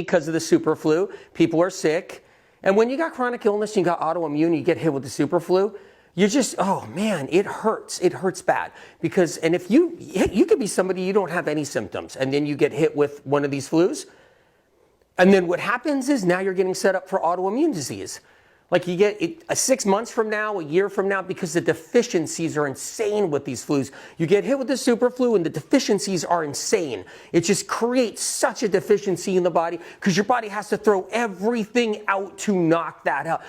because of the super flu. People are sick. And when you got chronic illness, you got autoimmune, you get hit with the super flu, you just, oh man, it hurts. It hurts bad. Because, and if you could be somebody, you don't have any symptoms, and then you get hit with one of these flus. And then what happens is now you're getting set up for autoimmune disease. Like you get it 6 months from now, a year from now, because the deficiencies are insane with these flus. You get hit with the super flu and the deficiencies are insane. It just creates such a deficiency in the body because your body has to throw everything out to knock that out.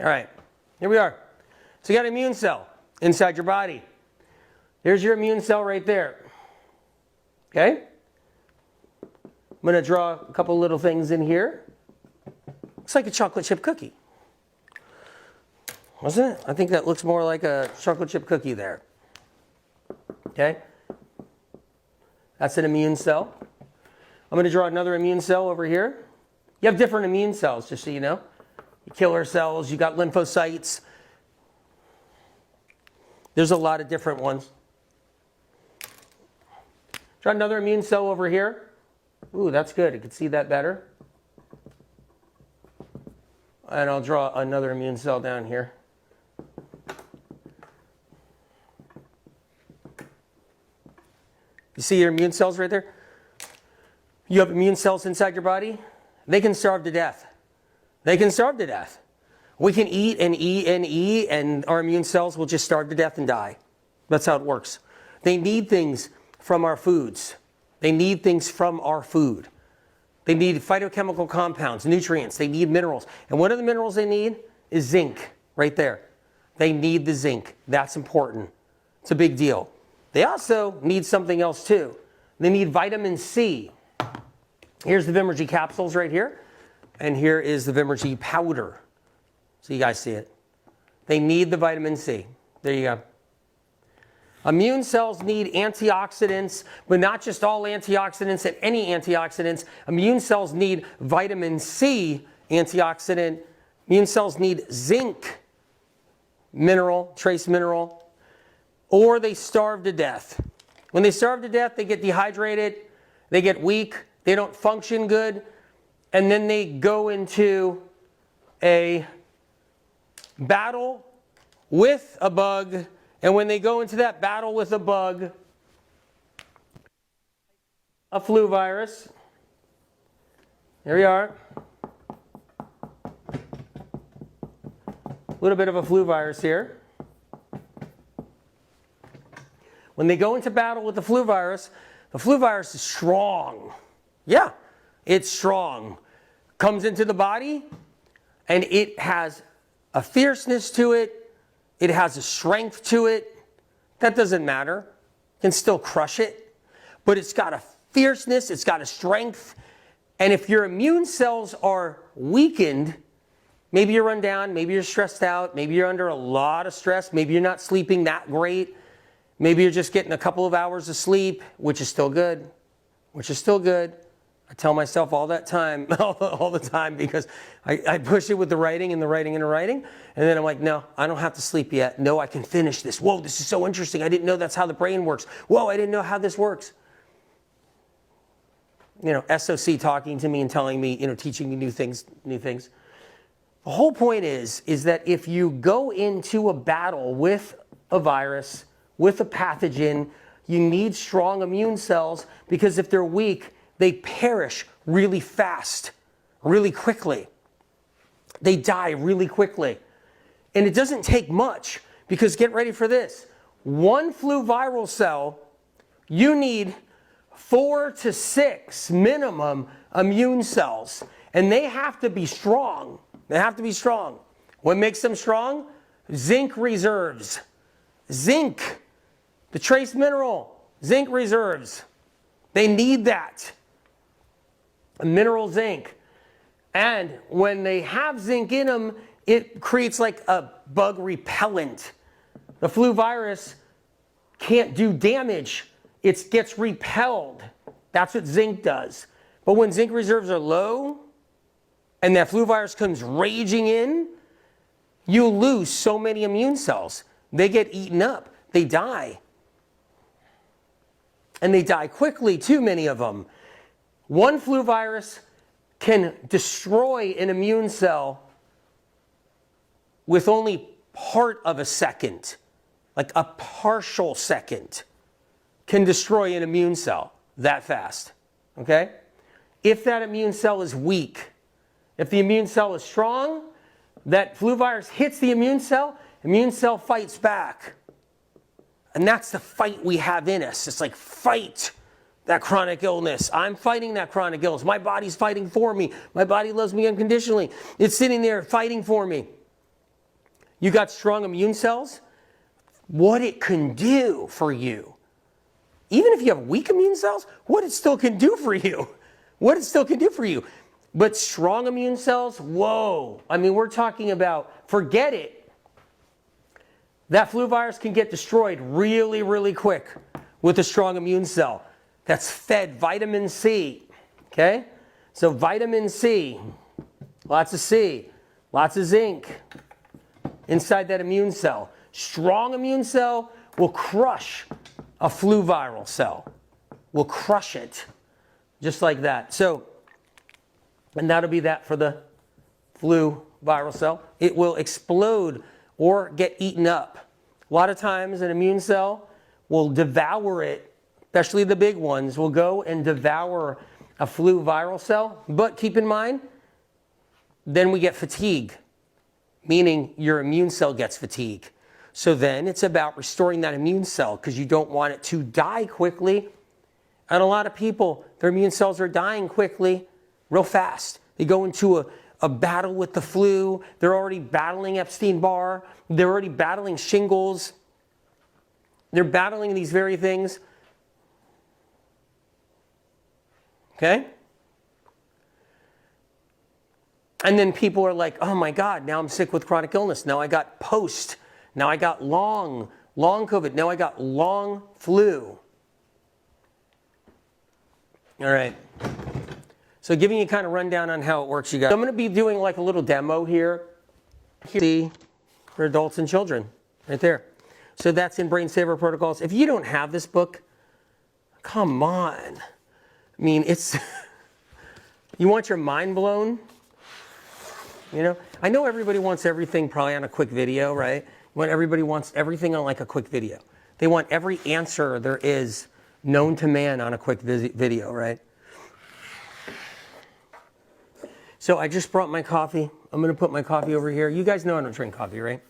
All right, here we are. So you got an immune cell inside your body. There's your immune cell right there. Okay? I'm going to draw a couple little things in here. Looks like a chocolate chip cookie. Wasn't it? I think that looks more like a chocolate chip cookie there. Okay? That's an immune cell. I'm going to draw another immune cell over here. You have different immune cells, just so you know. Killer cells, you got lymphocytes. There's a lot of different ones. Draw another immune cell over here. Ooh, that's good. I can see that better. And I'll draw another immune cell down here. You see your immune cells right there? You have immune cells inside your body. They can starve to death. They can starve to death. We can eat and eat and eat, and our immune cells will just starve to death and die. That's how it works. They need things from our foods. They need things from our food. They need phytochemical compounds, nutrients. They need minerals. And one of the minerals they need is zinc, right there. They need the zinc. That's important. It's a big deal. They also need something else too. They need vitamin C. Here's the Vimergy capsules right here. And here is the Vimergy powder. So you guys see it. They need the vitamin C. There you go. Immune cells need antioxidants, but not just all antioxidants and any antioxidants. Immune cells need vitamin C antioxidant. Immune cells need zinc mineral, trace mineral, or they starve to death. When they starve to death, they get dehydrated, they get weak, they don't function good, and then they go into a battle with a bug. And when they go into that battle with a bug, a flu virus, there we are, a little bit of a flu virus here. When they go into battle with the flu virus is strong. Yeah, it's strong. Comes into the body, and it has a fierceness to it. It has a strength to it. That doesn't matter. You can still crush it. But it's got a fierceness, it's got a strength. And if your immune cells are weakened, maybe you're run down, maybe you're stressed out, maybe you're under a lot of stress, maybe you're not sleeping that great, maybe you're just getting a couple of hours of sleep, which is still good, I tell myself all that time, all the time, because I push it with the writing and the writing and the writing. And then I'm like, no, I don't have to sleep yet. No, I can finish this. Whoa, this is so interesting. I didn't know that's how the brain works. Whoa, I didn't know how this works. You know, SOC talking to me and telling me, you know, teaching me new things. The whole point is that if you go into a battle with a virus, with a pathogen, you need strong immune cells, because if they're weak, they perish really fast, really quickly. They die really quickly. And it doesn't take much, because get ready for this. One flu viral cell, you need 4 to 6 minimum immune cells. And they have to be strong. They have to be strong. What makes them strong? Zinc reserves. Zinc, the trace mineral, zinc reserves. They need that. Mineral zinc. And when they have zinc in them, it creates like a bug repellent. The flu virus can't do damage. It gets repelled. That's what zinc does. But when zinc reserves are low and that flu virus comes raging in, you lose so many immune cells. They get eaten up. They die. And they die quickly, too many of them. One flu virus can destroy an immune cell with only part of a second, like a partial second, can destroy an immune cell that fast, okay? If that immune cell is weak, if the immune cell is strong, that flu virus hits the immune cell fights back. And that's the fight we have in us. It's like, fight that chronic illness. I'm fighting that chronic illness. My body's fighting for me. My body loves me unconditionally. It's sitting there fighting for me. You got strong immune cells? What it can do for you. Even if you have weak immune cells, what it still can do for you. What it still can do for you. But strong immune cells, whoa. I mean, we're talking about, forget it. That flu virus can get destroyed really, really quick with a strong immune cell that's fed vitamin C, okay? So vitamin C, lots of C, lots of zinc inside that immune cell. Strong immune cell will crush a flu viral cell, will crush it just like that. So, and that'll be that for the flu viral cell. It will explode or get eaten up. A lot of times an immune cell will devour it, especially the big ones, will go and devour a flu viral cell. But keep in mind, then we get fatigue, meaning your immune cell gets fatigue. So then it's about restoring that immune cell because you don't want it to die quickly. And a lot of people, their immune cells are dying quickly, real fast. They go into a battle with the flu. They're already battling Epstein-Barr. They're already battling shingles. They're battling these very things. Okay? And then people are like, oh my God, now I'm sick with chronic illness. Now I got post. Now I got long COVID. Now I got long flu. All right. So giving you kind of rundown on how it works, you guys. So I'm going to be doing like a little demo here. See, for adults and children, right there. So that's in Brain Saver Protocols. If you don't have this book, come on. I mean, it's, you want your mind blown? You know, I know everybody wants everything probably on a quick video, right? Everybody wants everything on like a quick video. They want every answer there is known to man on a quick video, right? So I just brought my coffee. I'm going to put my coffee over here. You guys know I don't drink coffee, right?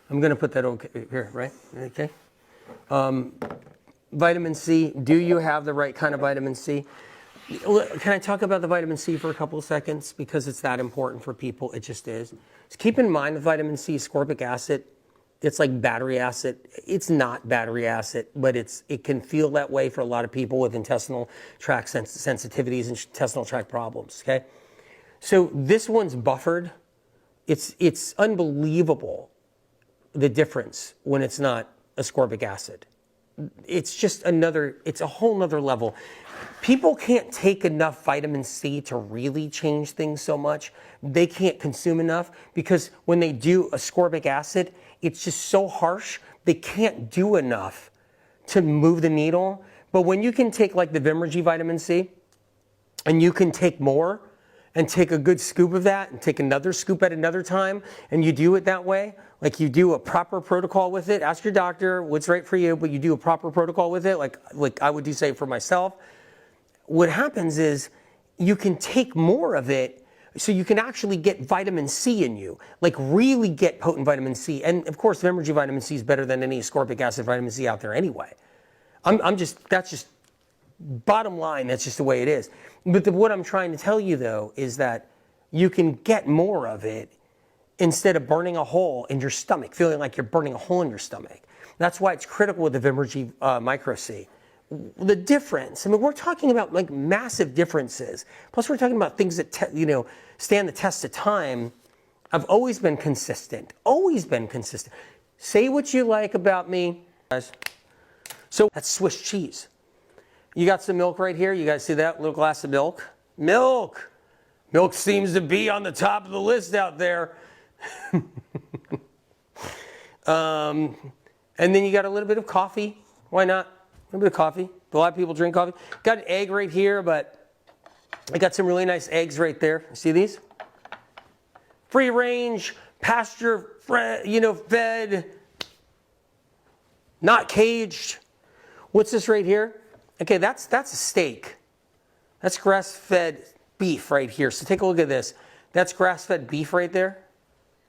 I'm going to put that over here, right? Okay. Vitamin C. Do you have the right kind of vitamin C? Can I talk about the vitamin C for a couple of seconds? Because it's that important for people. It just is. So keep in mind with vitamin C, ascorbic acid, it's like battery acid. It's not battery acid, but it can feel that way for a lot of people with intestinal tract sensitivities and intestinal tract problems, okay? So this one's buffered. It's unbelievable, the difference when it's not ascorbic acid. It's just it's a whole nother level. People can't take enough vitamin C to really change things so much. They can't consume enough because when they do ascorbic acid, it's just so harsh, they can't do enough to move the needle. But when you can take like the Vimergy vitamin C, and you can take more, and take a good scoop of that, and take another scoop at another time, and you do it that way, like you do a proper protocol with it, ask your doctor what's right for you, but you do a proper protocol with it, like I would do say for myself, what happens is you can take more of it so you can actually get vitamin C in you, like really get potent vitamin C. And of course, Vimergy vitamin C is better than any ascorbic acid vitamin C out there anyway. That's just bottom line, that's just the way it is. But what I'm trying to tell you though is that you can get more of it instead of burning a hole in your stomach, feeling like you're burning a hole in your stomach. That's why it's critical with the Vimergy Micro C. The difference, I mean, we're talking about like massive differences. Plus we're talking about things that, stand the test of time. I've always been consistent, always been consistent. Say what you like about me, guys. So that's Swiss cheese. You got some milk right here. You guys see that little glass of milk? Milk! Milk seems to be on the top of the list out there. And then you got a little bit of coffee. Why not? A little bit of coffee. A lot of people drink coffee. Got an egg right here, but I got some really nice eggs right there. See these? Free range, pasture, fed, not caged. What's this right here? Okay, that's a steak. That's grass-fed beef right here. So take a look at this. That's grass-fed beef right there.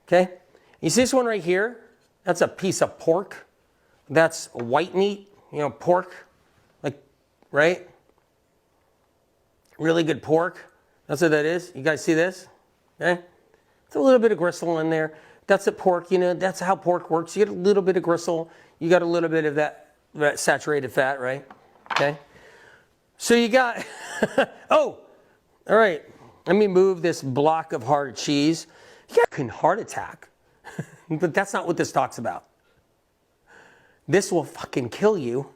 Okay? You see this one right here? That's a piece of pork. That's white meat, pork. Like, right? Really good pork. That's what that is. You guys see this? Okay? It's a little bit of gristle in there. That's a pork, that's how pork works. You get a little bit of gristle. You got a little bit of that saturated fat, right? Okay? So you got, oh, all right. Let me move this block of hard cheese. You got a heart attack. But that's not what this talks about. This will fucking kill you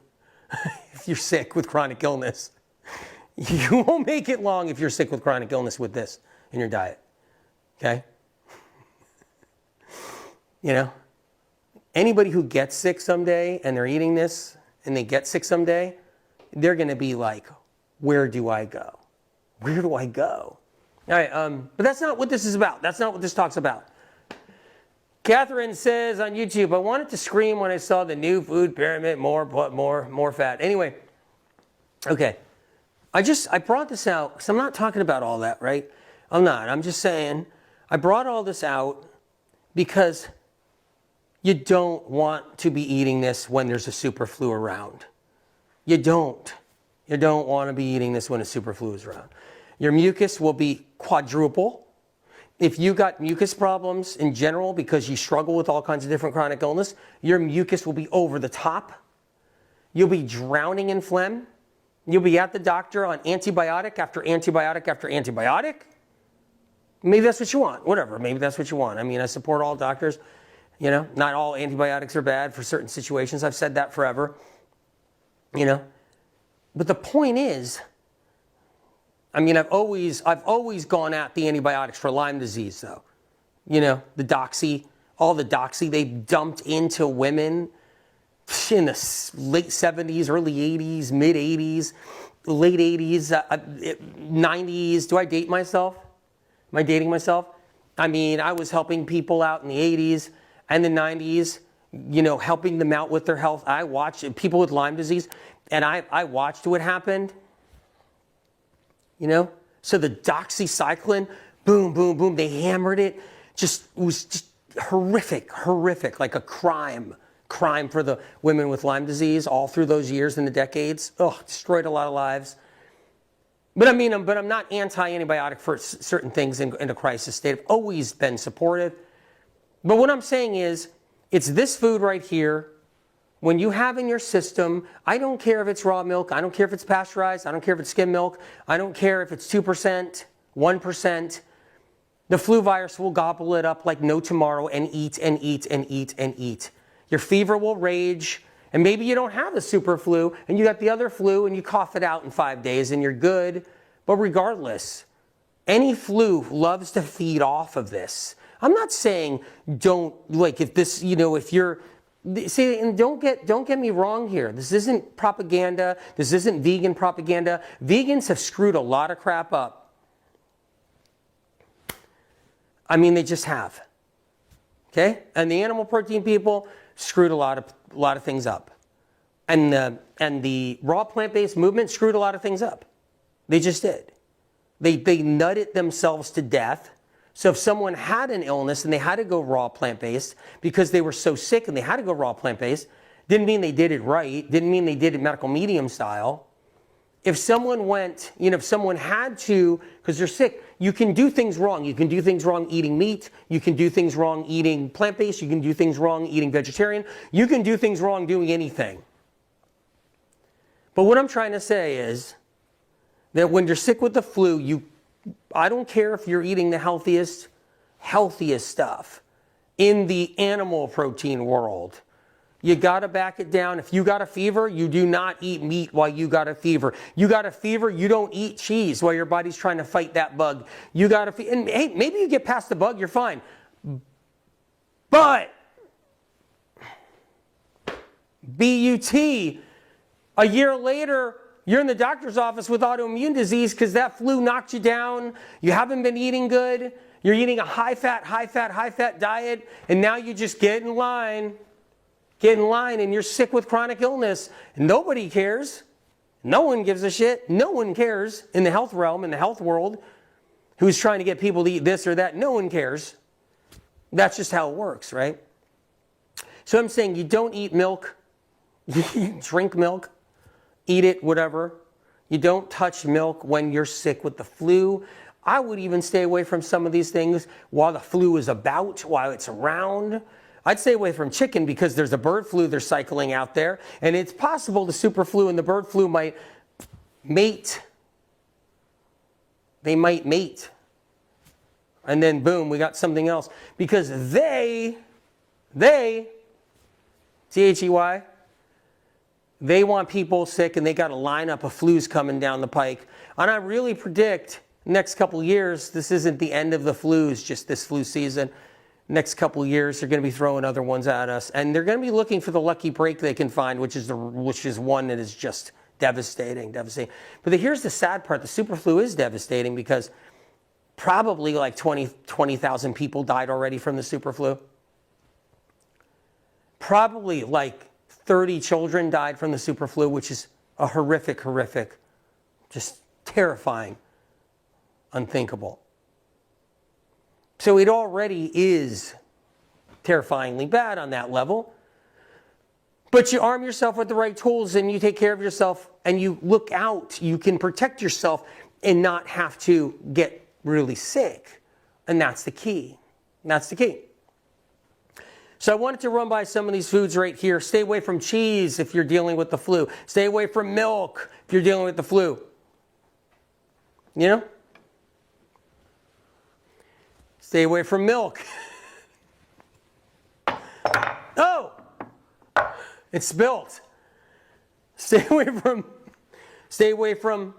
if you're sick with chronic illness. You won't make it long if you're sick with chronic illness with this in your diet. Okay? Anybody who gets sick someday and they're eating this and they get sick someday, they're going to be like, where do I go? Where do I go? All right, but that's not what this is about. That's not what this talk's about. Catherine says on YouTube, I wanted to scream when I saw the new food pyramid, more fat. Anyway, okay. I brought this out because I'm not talking about all that, right? I'm not. I'm just saying I brought all this out because you don't want to be eating this when there's a superflu around. You don't. You don't want to be eating this when a superflu is around. Your mucus will be quadruple. If you got mucus problems in general because you struggle with all kinds of different chronic illness, your mucus will be over the top. You'll be drowning in phlegm. You'll be at the doctor on antibiotic after antibiotic after antibiotic. Maybe that's what you want. Whatever. Maybe that's what you want. I mean, I support all doctors. Not all antibiotics are bad for certain situations. I've said that forever. But the point is, I've always gone at the antibiotics for Lyme disease, though. The doxy, all the doxy they dumped into women in the late 70s, early 80s, mid 80s, late 80s, 90s. Do I date myself? Am I dating myself? I was helping people out in the 80s and the 90s, helping them out with their health. I watched people with Lyme disease, and I watched what happened. So the doxycycline, boom, boom, boom, they hammered it. It was just horrific, like a crime for the women with Lyme disease all through those years and the decades. Destroyed a lot of lives. But I'm not anti-antibiotic for certain things in a crisis state. I've always been supportive. But what I'm saying is, it's this food right here. When you have in your system, I don't care if it's raw milk, I don't care if it's pasteurized, I don't care if it's skim milk, I don't care if it's 2%, 1%. The flu virus will gobble it up like no tomorrow and eat and eat and eat and eat. Your fever will rage, and maybe you don't have the super flu, and you got the other flu, and you cough it out in 5 days, and you're good. But regardless, any flu loves to feed off of this. I'm not saying don't, if this, if you're, see, and don't get me wrong here. This isn't propaganda. This isn't vegan propaganda. Vegans have screwed a lot of crap up. They just have. Okay? And the animal protein people screwed a lot of things up. And the raw plant-based movement screwed a lot of things up. They just did. They nutted themselves to death. So if someone had an illness and they had to go raw plant-based because they were so sick and they had to go raw plant-based, didn't mean they did it right, didn't mean they did it medical medium style. If someone went, if someone had to, because they're sick, you can do things wrong. You can do things wrong eating meat. You can do things wrong eating plant-based. You can do things wrong eating vegetarian. You can do things wrong doing anything. But what I'm trying to say is that when you're sick with the flu, I don't care if you're eating the healthiest stuff in the animal protein world. You got to back it down. If you got a fever, you do not eat meat while you got a fever. You got a fever, you don't eat cheese while your body's trying to fight that bug. You got a fever, and hey, maybe you get past the bug, you're fine. But BUT, a year later, you're in the doctor's office with autoimmune disease because that flu knocked you down, you haven't been eating good, you're eating a high-fat diet, and now you just get in line, and you're sick with chronic illness. Nobody cares. No one gives a shit. No one cares in the health realm, in the health world, who's trying to get people to eat this or that. No one cares. That's just how it works, right? So I'm saying you don't eat milk. You drink milk. Eat it, whatever. You don't touch milk when you're sick with the flu. I would even stay away from some of these things while the flu is about, while it's around. I'd stay away from chicken because there's a bird flu they're cycling out there. And it's possible the super flu and the bird flu might mate. They might mate. And then boom, we got something else. Because they, T-H-E-Y, they want people sick and they got a lineup of flus coming down the pike. And I really predict next couple years, this isn't the end of the flus, just this flu season. Next couple years, they're going to be throwing other ones at us. And they're going to be looking for the lucky break they can find, which is one that is just devastating. But here's the sad part. The super flu is devastating because probably like 20,000 people died already from the super flu. Probably like 30 children died from the super flu, which is a horrific, just terrifying, unthinkable. So it already is terrifyingly bad on that level. But you arm yourself with the right tools and you take care of yourself and you look out. You can protect yourself and not have to get really sick. And that's the key. That's the key. So I wanted to run by some of these foods right here. Stay away from cheese if you're dealing with the flu. Stay away from milk if you're dealing with the flu. You know? Stay away from milk. Oh! It's spilt. Stay away from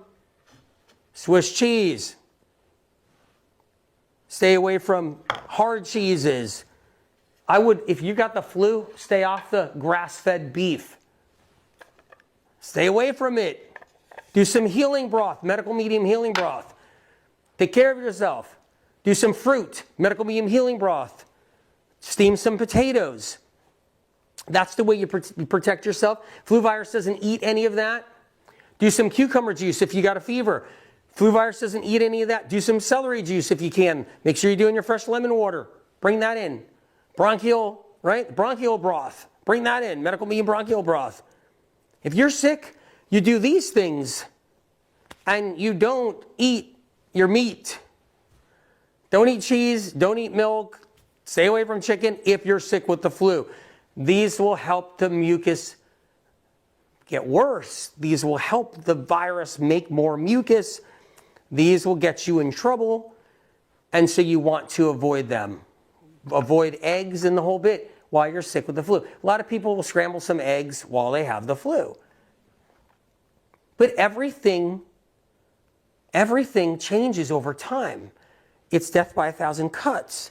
Swiss cheese. Stay away from hard cheeses. I would, if you got the flu, stay off the grass-fed beef. Stay away from it. Do some healing broth, medical medium healing broth. Take care of yourself. Do some fruit, medical medium healing broth. Steam some potatoes. That's the way you protect yourself. Flu virus doesn't eat any of that. Do some cucumber juice if you got a fever. Flu virus doesn't eat any of that. Do some celery juice if you can. Make sure you're doing your fresh lemon water. Bring that in. Bronchial, right? Bronchial broth. Bring that in. Medical medium bronchial broth. If you're sick, you do these things and you don't eat your meat. Don't eat cheese. Don't eat milk. Stay away from chicken if you're sick with the flu. These will help the mucus get worse. These will help the virus make more mucus. These will get you in trouble. And so you want to avoid them. Avoid eggs and the whole bit while you're sick with the flu. A lot of people will scramble some eggs while they have the flu. But everything changes over time. It's death by 1,000 cuts.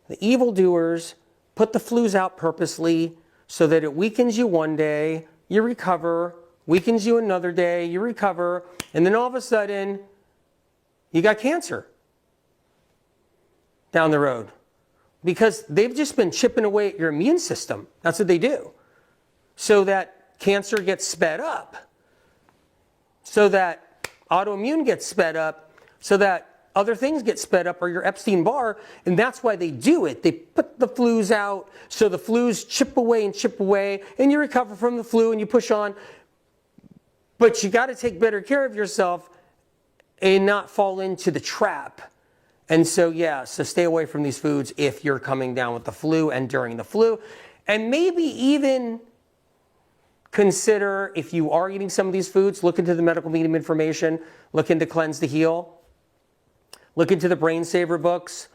The evildoers put the flus out purposely so that it weakens you one day, you recover, weakens you another day, you recover, and then all of a sudden, you got cancer down the road. Because they've just been chipping away at your immune system. That's what they do. So that cancer gets sped up. So that autoimmune gets sped up. So that other things get sped up, or your Epstein-Barr, and that's why they do it. They put the flus out, so the flus chip away, and you recover from the flu and you push on. But you got to take better care of yourself and not fall into the trap. And so, so stay away from these foods if you're coming down with the flu and during the flu. And maybe even consider, if you are eating some of these foods, look into the medical medium information, look into Cleanse to Heal. Look into the Brain Saver books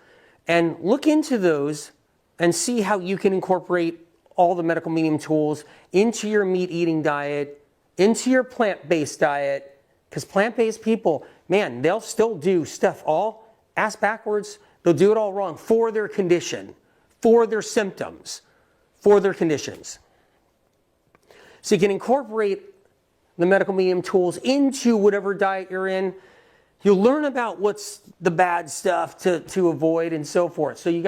and look into those and see how you can incorporate all the medical medium tools into your meat-eating diet, into your plant-based diet, because plant-based people, man, they'll still do stuff all ass backwards. They'll do it all wrong for their condition, for their symptoms, for their conditions. So you can incorporate the medical medium tools into whatever diet you're in. You'll learn about what's the bad stuff to avoid and so forth. So you got